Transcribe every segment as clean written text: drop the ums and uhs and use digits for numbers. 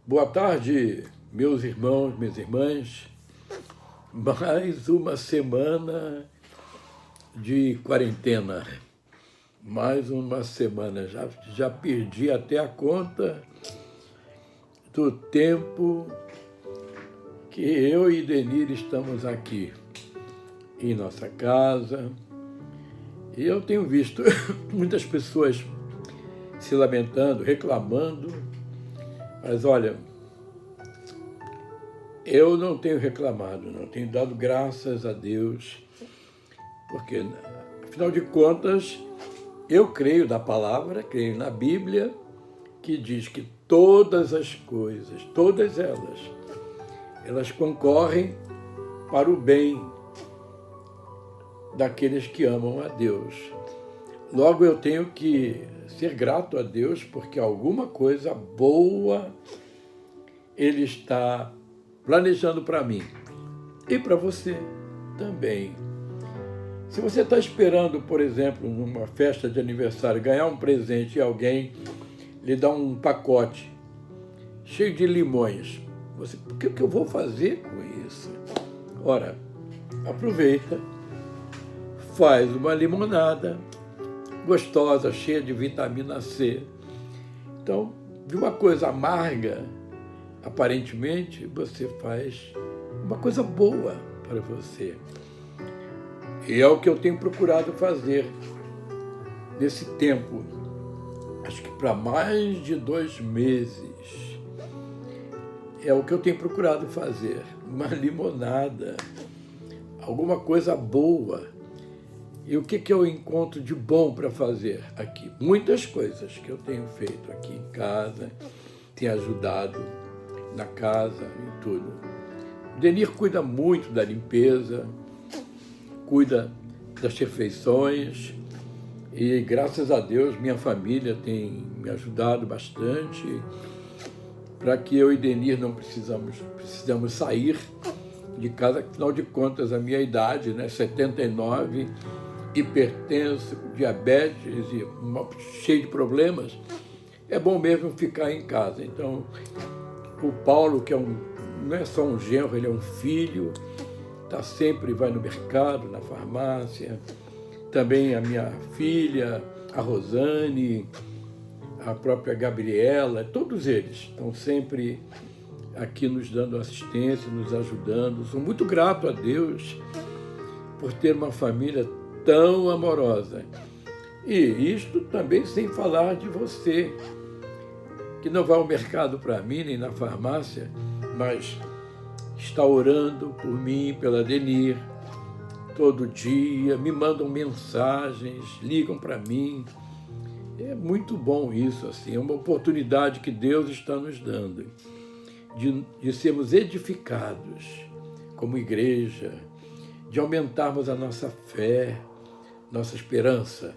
Boa tarde, meus irmãos, minhas irmãs. Mais uma semana de quarentena. Mais uma semana. Já perdi até a conta do tempo que eu e Denir estamos aqui em nossa casa. E eu tenho visto muitas pessoas se lamentando, reclamando. Mas olha, eu não tenho reclamado, não tenho dado graças a Deus, porque, afinal de contas, eu creio na palavra, creio na Bíblia, que diz que todas as coisas, todas elas concorrem para o bem daqueles que amam a Deus. Logo, eu tenho que ser grato a Deus, porque alguma coisa boa Ele está planejando para mim e para você também. Se você está esperando, por exemplo, numa festa de aniversário, ganhar um presente e alguém lhe dá um pacote cheio de limões, o que eu vou fazer com isso? Ora, aproveita, faz uma limonada gostosa, cheia de vitamina C. Então, de uma coisa amarga, aparentemente, você faz uma coisa boa para você. E é o que eu tenho procurado fazer nesse tempo. Acho que para mais de 2 meses. É o que eu tenho procurado fazer. Uma limonada, alguma coisa boa. E o que eu encontro de bom para fazer aqui? Muitas coisas que eu tenho feito aqui em casa, tenho ajudado na casa e tudo. O Denir cuida muito da limpeza, cuida das refeições e, graças a Deus, minha família tem me ajudado bastante para que eu e Denir não precisamos sair de casa. Afinal de contas, a minha idade, 79, hipertenso, diabetes e cheio de problemas, é bom mesmo ficar em casa. Então, o Paulo, que não é só um genro, ele é um filho, vai no mercado, na farmácia. Também a minha filha, a Rosane, a própria Gabriela, todos eles estão sempre aqui nos dando assistência, nos ajudando. Sou muito grato a Deus por ter uma família tão amorosa. E isto também sem falar de você, que não vai ao mercado para mim, nem na farmácia, mas está orando por mim, pela Denir, todo dia, me mandam mensagens, ligam para mim. É muito bom isso, assim, é uma oportunidade que Deus está nos dando de sermos edificados como igreja, de aumentarmos a nossa fé, nossa esperança.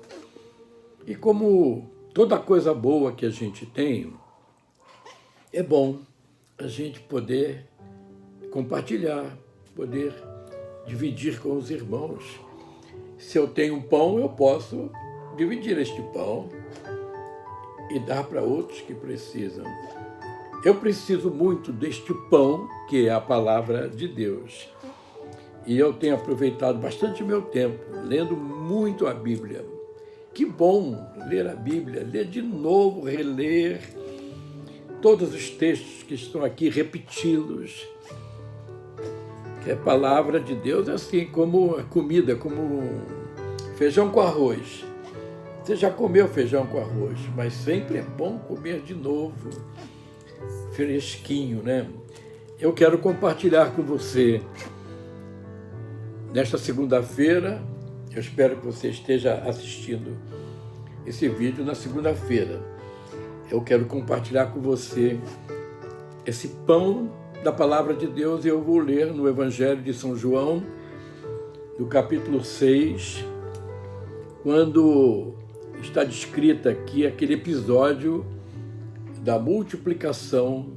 E como toda coisa boa que a gente tem, é bom a gente poder compartilhar, poder dividir com os irmãos. Se eu tenho um pão, eu posso dividir este pão e dar para outros que precisam. Eu preciso muito deste pão, que é a palavra de Deus. E eu tenho aproveitado bastante meu tempo, lendo muito a Bíblia. Que bom ler a Bíblia, ler de novo, reler todos os textos que estão aqui, repeti-los. Que a palavra de Deus é assim, como a comida, como feijão com arroz. Você já comeu feijão com arroz, mas sempre é bom comer de novo, fresquinho, né? Eu quero compartilhar com você, nesta segunda-feira, eu espero que você esteja assistindo esse vídeo na segunda-feira. Eu quero compartilhar com você esse pão da palavra de Deus. Eu vou ler no Evangelho de São João, no capítulo 6, quando está descrito aqui aquele episódio da multiplicação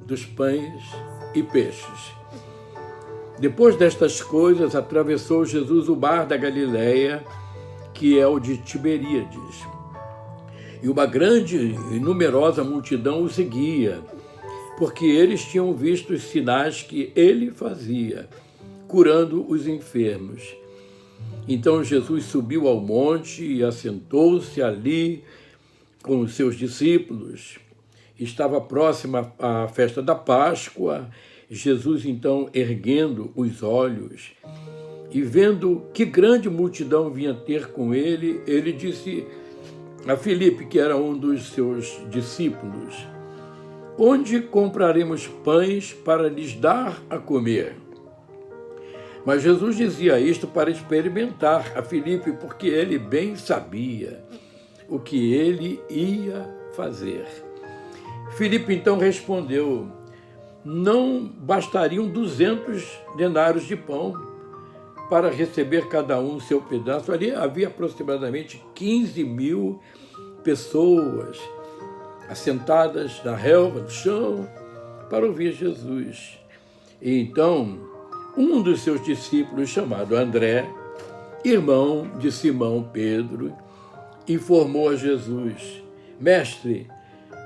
dos pães e peixes. Depois destas coisas, atravessou Jesus o mar da Galileia, que é o de Tiberíades. E uma grande e numerosa multidão o seguia, porque eles tinham visto os sinais que ele fazia, curando os enfermos. Então Jesus subiu ao monte e assentou-se ali com os seus discípulos. Estava próxima a festa da Páscoa. Jesus, então, erguendo os olhos e vendo que grande multidão vinha ter com ele, ele disse a Filipe, que era um dos seus discípulos: onde compraremos pães para lhes dar a comer? Mas Jesus dizia isto para experimentar a Filipe, porque ele bem sabia o que ele ia fazer. Filipe então respondeu: não bastariam 200 denários de pão para receber cada um seu pedaço. Ali havia aproximadamente 15.000 pessoas assentadas na relva, no chão, para ouvir Jesus. E então, um dos seus discípulos, chamado André, irmão de Simão Pedro, informou a Jesus: mestre,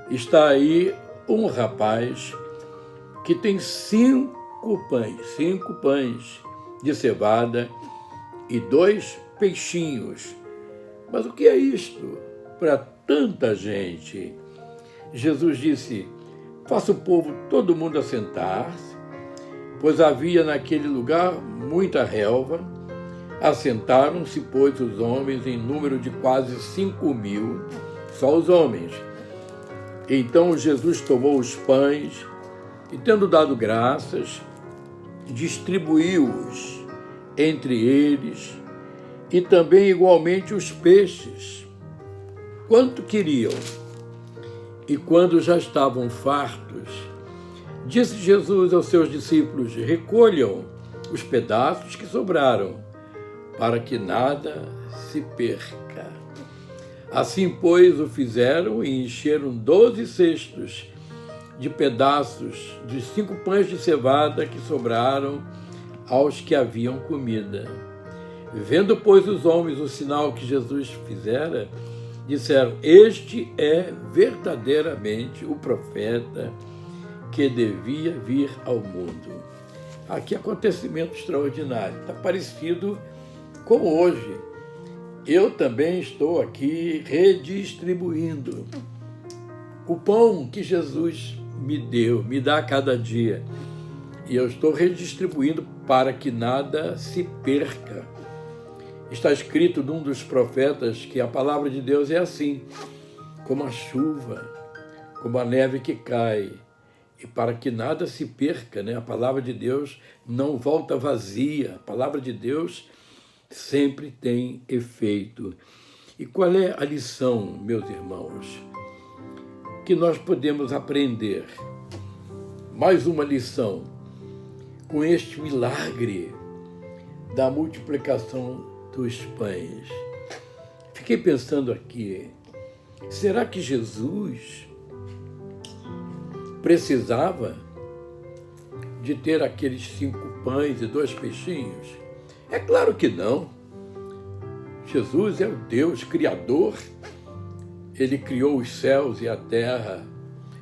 está aí um rapaz que tem 5 pães de cevada e 2 peixinhos. Mas o que é isto para tanta gente? Jesus disse: faça o povo, todo mundo assentar-se, pois havia naquele lugar muita relva. Assentaram-se, pois, os homens em número de quase 5.000, só os homens. Então Jesus tomou os pães e, tendo dado graças, distribuiu-os entre eles, e também igualmente os peixes, quanto queriam. E quando já estavam fartos, disse Jesus aos seus discípulos: recolham os pedaços que sobraram, para que nada se perca. Assim, pois, o fizeram e encheram 12 cestos de pedaços dos 5 pães de cevada que sobraram aos que haviam comida. Vendo, pois, os homens o sinal que Jesus fizera, disseram: este é verdadeiramente o profeta que devia vir ao mundo. Aqui, acontecimento extraordinário. Está parecido com hoje. Eu também estou aqui redistribuindo o pão que Jesus me deu, me dá a cada dia. E eu estou redistribuindo para que nada se perca. Está escrito num dos profetas que a palavra de Deus é assim, como a chuva, como a neve que cai. E para que nada se perca, né? A palavra de Deus não volta vazia. A palavra de Deus sempre tem efeito. E qual é a lição, meus irmãos, que nós podemos aprender? Mais uma lição com este milagre da multiplicação dos pães. Fiquei pensando aqui, será que Jesus precisava de ter aqueles 5 pães e 2 peixinhos? É claro que não. Jesus é o Deus Criador. Ele criou os céus e a terra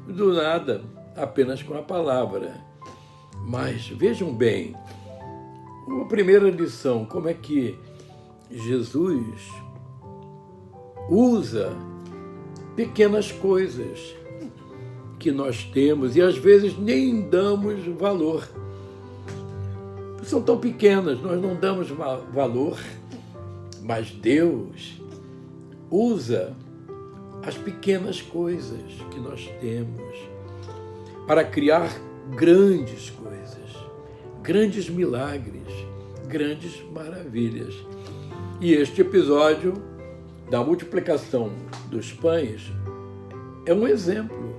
do nada, apenas com a palavra. Mas vejam bem, uma primeira lição, como é que Jesus usa pequenas coisas que nós temos e às vezes nem damos valor. São tão pequenas, nós não damos valor, mas Deus usa as pequenas coisas que nós temos para criar grandes coisas, grandes milagres, grandes maravilhas. E este episódio da multiplicação dos pães é um exemplo.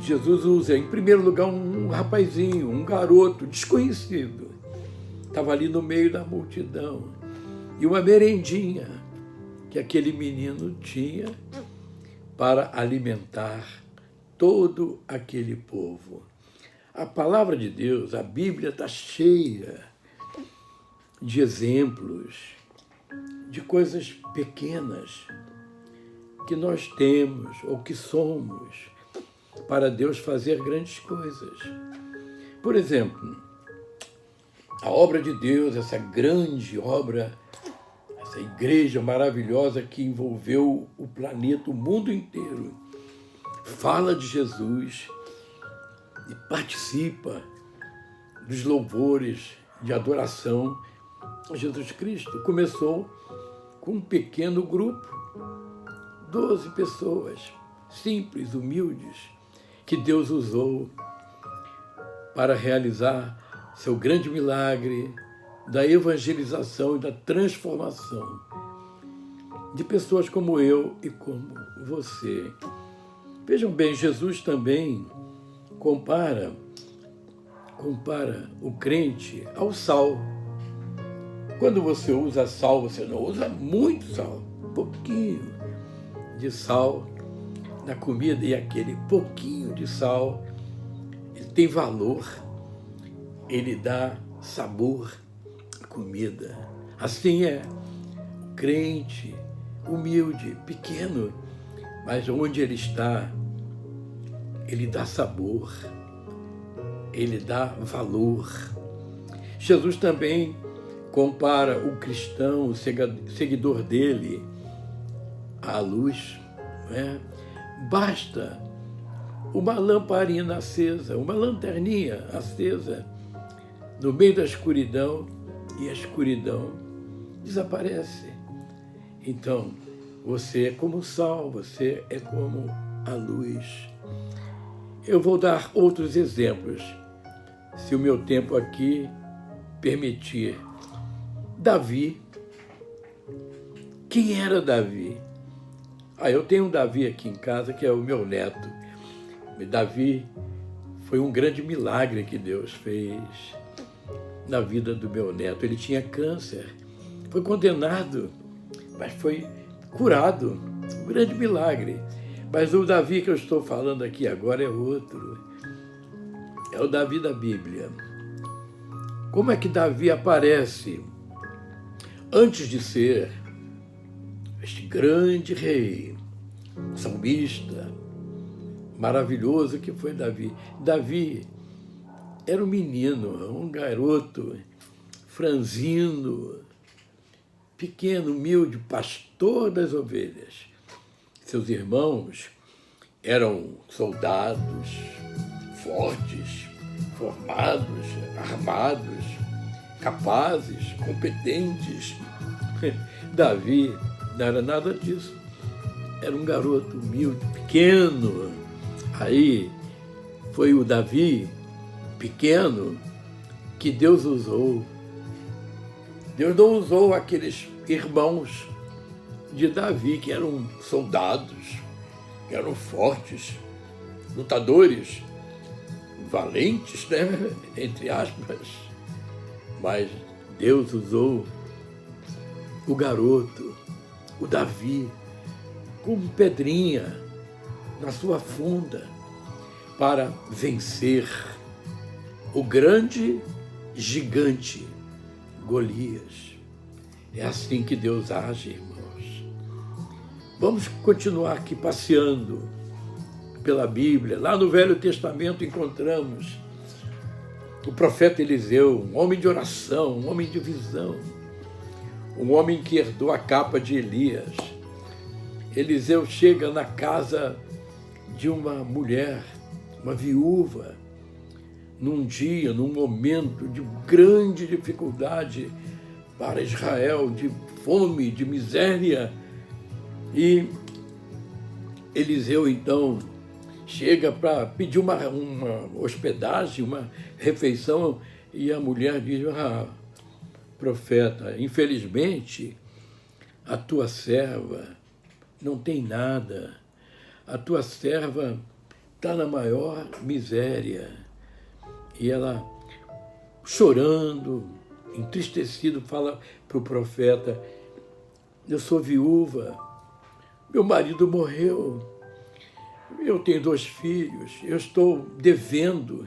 Jesus usa, em primeiro lugar, um rapazinho, um garoto desconhecido. Estava ali no meio da multidão. E uma merendinha que aquele menino tinha para alimentar todo aquele povo. A palavra de Deus, a Bíblia, está cheia de exemplos, de coisas pequenas que nós temos ou que somos, para Deus fazer grandes coisas. Por exemplo, a obra de Deus, essa grande obra, essa igreja maravilhosa que envolveu o planeta, o mundo inteiro, fala de Jesus e participa dos louvores de adoração a Jesus Cristo. Começou com um pequeno grupo, 12 pessoas, simples, humildes, que Deus usou para realizar seu grande milagre da evangelização e da transformação de pessoas como eu e como você. Vejam bem, Jesus também compara o crente ao sal. Quando você usa sal, você não usa muito sal, um pouquinho de sal na comida, e aquele pouquinho de sal, ele tem valor, ele dá sabor à comida. Assim é o crente, humilde, pequeno, mas onde ele está, ele dá sabor, ele dá valor. Jesus também compara o cristão, o seguidor dele, à luz, não é? Basta uma lamparina acesa, uma lanterninha acesa no meio da escuridão, e a escuridão desaparece. Então, você é como o sal, você é como a luz. Eu vou dar outros exemplos, se o meu tempo aqui permitir. Davi. Quem era Davi? Eu tenho um Davi aqui em casa, que é o meu neto. Davi foi um grande milagre que Deus fez na vida do meu neto. Ele tinha câncer, foi condenado, mas foi curado. Um grande milagre. Mas o Davi que eu estou falando aqui agora é outro. É o Davi da Bíblia. Como é que Davi aparece? Antes de ser este grande rei, salmista, maravilhoso que foi Davi. Davi era um menino, um garoto, franzino, pequeno, humilde, pastor das ovelhas. Seus irmãos eram soldados fortes, formados, armados, capazes, competentes. Davi não era nada disso. Era um garoto humilde, pequeno. Aí foi o Davi pequeno que Deus usou. Deus não usou aqueles irmãos de Davi, que eram soldados, que eram fortes, lutadores, valentes, né? Entre aspas. Mas Deus usou o garoto, o Davi, como pedrinha na sua funda, para vencer o grande gigante Golias. É assim que Deus age, irmãos. Vamos continuar aqui passeando pela Bíblia. Lá no Velho Testamento encontramos o profeta Eliseu, um homem de oração, um homem de visão, um homem que herdou a capa de Elias. Eliseu chega na casa de uma mulher, uma viúva, num dia, num momento de grande dificuldade para Israel, de fome, de miséria. E Eliseu, então, chega para pedir uma hospedagem, uma refeição, e a mulher diz: profeta, infelizmente, a tua serva não tem nada, a tua serva está na maior miséria. E ela, chorando, entristecido, fala para o profeta: eu sou viúva, meu marido morreu, eu tenho 2 filhos, eu estou devendo,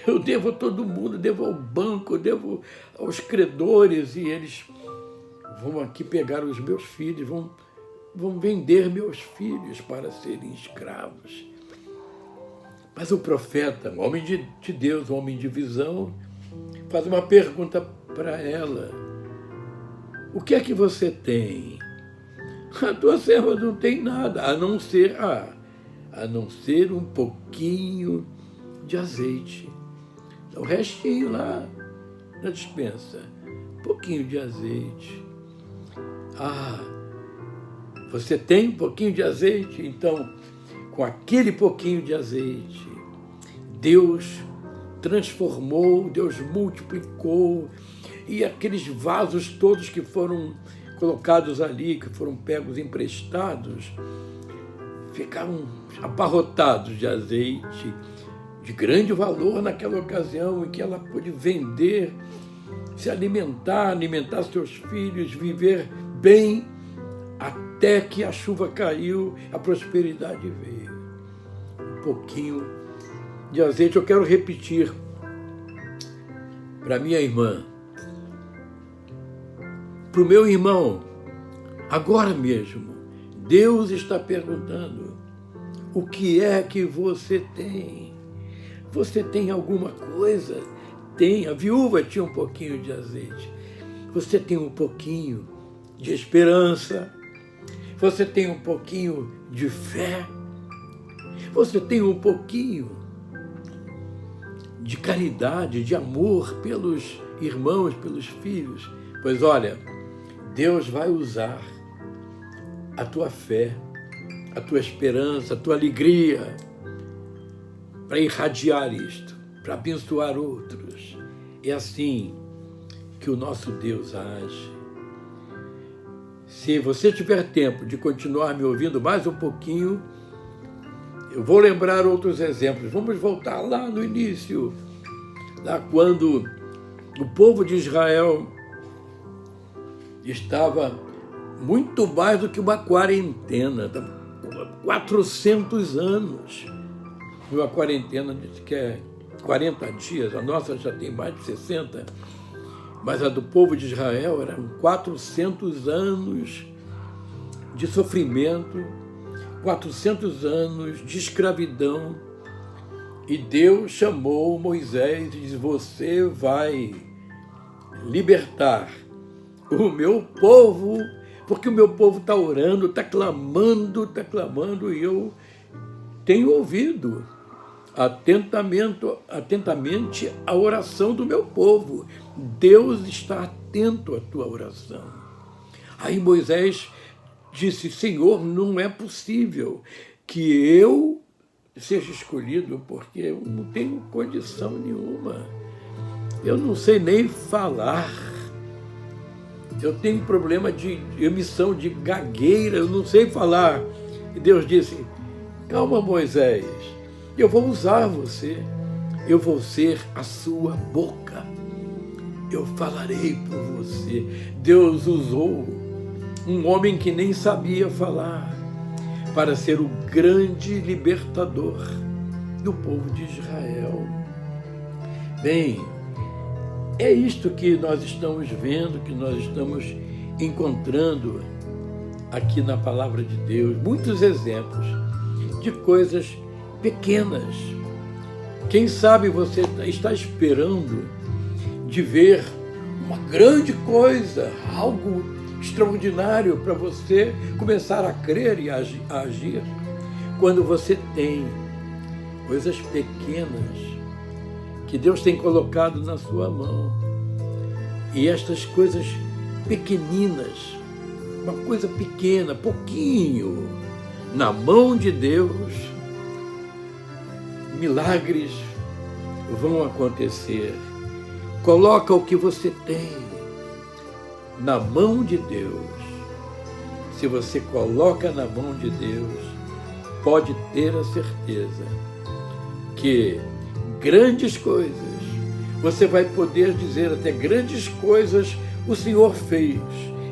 eu devo a todo mundo, devo ao banco, devo aos credores, e eles vão aqui pegar os meus filhos, vão vender meus filhos para serem escravos. Mas o profeta, um homem de Deus, um homem de visão, faz uma pergunta para ela. O que é que você tem? A tua serva não tem nada, a não ser um pouquinho de azeite. O restinho lá na despensa. Um pouquinho de azeite. Você tem um pouquinho de azeite? Então, com aquele pouquinho de azeite, Deus transformou, Deus multiplicou, e aqueles vasos todos que foram colocados ali, que foram pegos emprestados, ficaram abarrotados de azeite, de grande valor naquela ocasião em que ela pôde vender, se alimentar seus filhos, viver bem, até que a chuva caiu, a prosperidade veio. Um pouquinho de azeite. Eu quero repetir para minha irmã, para o meu irmão, agora mesmo, Deus está perguntando: o que é que você tem? Você tem alguma coisa? Tem. A viúva tinha um pouquinho de azeite. Você tem um pouquinho de esperança? Você tem um pouquinho de fé? Você tem um pouquinho de caridade, de amor pelos irmãos, pelos filhos? Pois olha, Deus vai usar a tua fé, a tua esperança, a tua alegria para irradiar isto, para abençoar outros. É assim que o nosso Deus age. Se você tiver tempo de continuar me ouvindo mais um pouquinho, eu vou lembrar outros exemplos. Vamos voltar lá no início, lá quando o povo de Israel estava muito mais do que uma quarentena, 400 anos. Uma quarentena diz que é 40 dias, a nossa já tem mais de 60, mas a do povo de Israel eram 400 anos de sofrimento, 400 anos de escravidão, e Deus chamou Moisés e disse: você vai libertar o meu povo, porque o meu povo está orando, está clamando, e eu tenho ouvido atentamente a oração do meu povo. Deus está atento à tua oração. Aí Moisés disse: Senhor, não é possível que eu seja escolhido, porque eu não tenho condição nenhuma. Eu não sei nem falar. Eu tenho problema de emissão de gagueira, eu não sei falar. E Deus disse: calma, Moisés, eu vou usar você, eu vou ser a sua boca, eu falarei por você. Deus usou um homem que nem sabia falar para ser o grande libertador do povo de Israel. Bem, é isto que nós estamos vendo, que nós estamos encontrando aqui na palavra de Deus, muitos exemplos de coisas pequenas. Quem sabe você está esperando de ver uma grande coisa, algo extraordinário para você começar a crer e a agir. Quando você tem coisas pequenas que Deus tem colocado na sua mão, e estas coisas pequeninas, uma coisa pequena, pouquinho, na mão de Deus, milagres vão acontecer. Coloca o que você tem na mão de Deus. Se você coloca na mão de Deus, pode ter a certeza que grandes coisas, você vai poder dizer até grandes coisas o Senhor fez,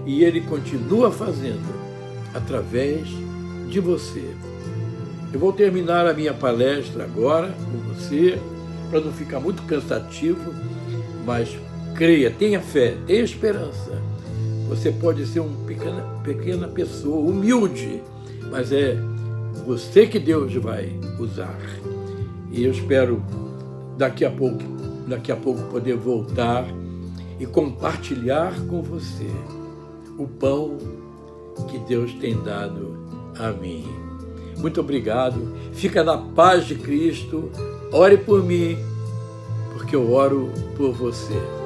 e Ele continua fazendo através de você. Eu vou terminar a minha palestra agora com você, para não ficar muito cansativo, mas creia, tenha fé, tenha esperança. Você pode ser uma pequena pessoa, humilde, mas é você que Deus vai usar. E eu espero daqui a pouco poder voltar e compartilhar com você o pão que Deus tem dado a mim. Muito obrigado. Fica na paz de Cristo. Ore por mim, porque eu oro por você.